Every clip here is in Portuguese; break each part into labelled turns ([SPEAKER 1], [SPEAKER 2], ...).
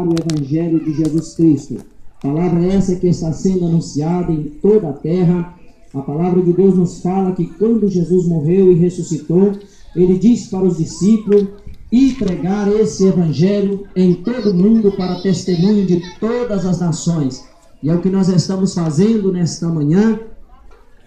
[SPEAKER 1] o Evangelho de Jesus Cristo. Palavra essa que está sendo anunciada em toda a terra. A palavra de Deus nos fala que quando Jesus morreu e ressuscitou, ele disse para os discípulos ir pregar esse Evangelho em todo o mundo para testemunho de todas as nações. E é o que nós estamos fazendo nesta manhã,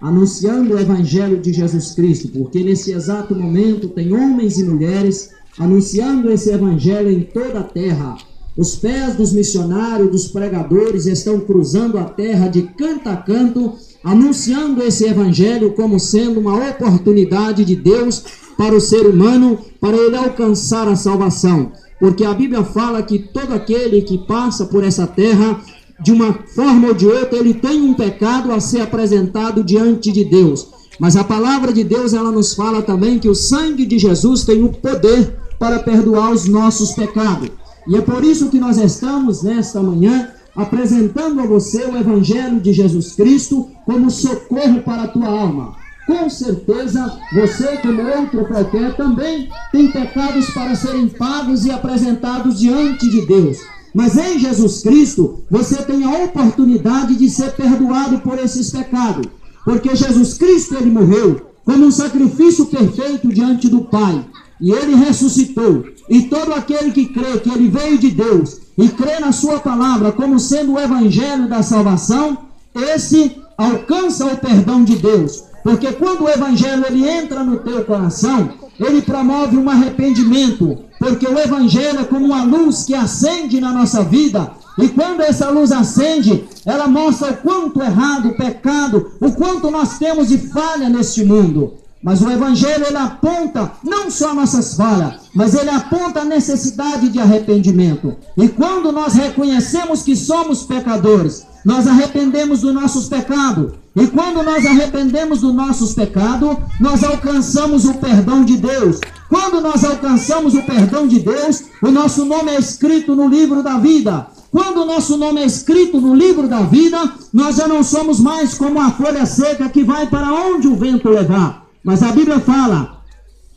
[SPEAKER 1] anunciando o Evangelho de Jesus Cristo, porque nesse exato momento tem homens e mulheres anunciando esse Evangelho em toda a terra. Os pés dos missionários, dos pregadores estão cruzando a terra de canto a canto, anunciando esse Evangelho como sendo uma oportunidade de Deus para o ser humano, para ele alcançar a salvação. Porque a Bíblia fala que todo aquele que passa por essa terra, de uma forma ou de outra, ele tem um pecado a ser apresentado diante de Deus. Mas a palavra de Deus, ela nos fala também que o sangue de Jesus tem o poder para perdoar os nossos pecados. E é por isso que nós estamos, nesta manhã, apresentando a você o Evangelho de Jesus Cristo como socorro para a tua alma. Com certeza, você, como outro qualquer, também tem pecados para serem pagos e apresentados diante de Deus. Mas em Jesus Cristo, você tem a oportunidade de ser perdoado por esses pecados. Porque Jesus Cristo, ele morreu como um sacrifício perfeito diante do Pai. E ele ressuscitou. E todo aquele que crê que ele veio de Deus e crê na sua palavra como sendo o Evangelho da salvação, esse alcança o perdão de Deus. Porque quando o Evangelho ele entra no teu coração, ele promove um arrependimento. Porque o Evangelho é como uma luz que acende na nossa vida. E quando essa luz acende, ela mostra o quanto errado, o pecado, o quanto nós temos de falha neste mundo. Mas o Evangelho, ele aponta não só nossas falhas, mas ele aponta a necessidade de arrependimento. E quando nós reconhecemos que somos pecadores, nós arrependemos dos nossos pecados. E quando nós arrependemos dos nossos pecados, nós alcançamos o perdão de Deus. Quando nós alcançamos o perdão de Deus, o nosso nome é escrito no livro da vida. Quando o nosso nome é escrito no livro da vida, nós já não somos mais como a folha seca que vai para onde o vento levar. Mas a Bíblia fala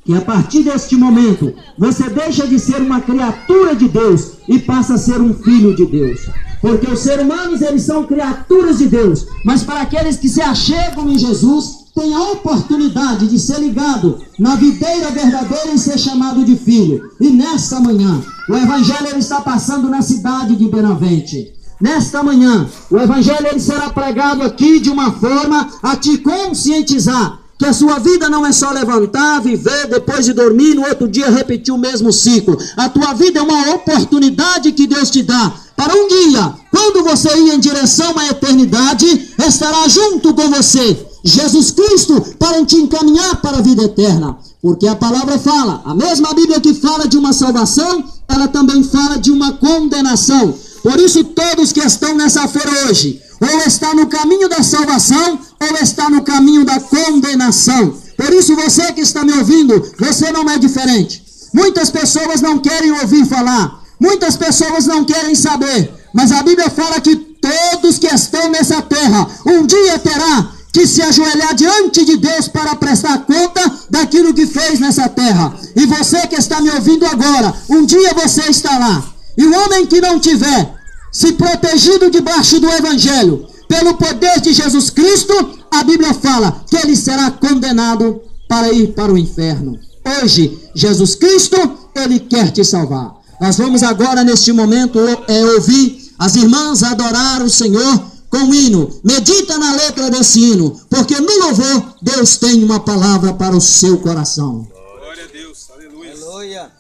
[SPEAKER 1] que a partir deste momento, você deixa de ser uma criatura de Deus e passa a ser um filho de Deus. Porque os seres humanos, eles são criaturas de Deus. Mas para aqueles que se achegam em Jesus, tem a oportunidade de ser ligado na videira verdadeira e ser chamado de filho. E nesta manhã, o Evangelho ele está passando na cidade de Benavente. Nesta manhã, o Evangelho ele será pregado aqui de uma forma a te conscientizar que a sua vida não é só levantar, viver, depois de dormir, no outro dia repetir o mesmo ciclo. A tua vida é uma oportunidade que Deus te dá para um dia, quando você ir em direção à eternidade, estará junto com você Jesus Cristo para te encaminhar para a vida eterna. Porque a palavra fala, a mesma Bíblia que fala de uma salvação, ela também fala de uma condenação. Por isso todos que estão nessa feira hoje, ou está no caminho da salvação, ou está no caminho da condenação. Por isso você que está me ouvindo, você não é diferente. Muitas pessoas não querem ouvir falar, muitas pessoas não querem saber, mas a Bíblia fala que todos que estão nessa terra, um dia terá que se ajoelhar diante de Deus para prestar conta daquilo que fez nessa terra. E você que está me ouvindo agora, um dia você está lá. E o homem que não tiver se protegido debaixo do Evangelho, pelo poder de Jesus Cristo, a Bíblia fala que ele será condenado para ir para o inferno. Hoje, Jesus Cristo, ele quer te salvar. Nós vamos agora, neste momento, ouvir as irmãs adorar o Senhor com o hino. Medita na letra desse hino, porque no louvor, Deus tem uma palavra para o seu coração.
[SPEAKER 2] Glória a Deus, aleluia. Aleluia.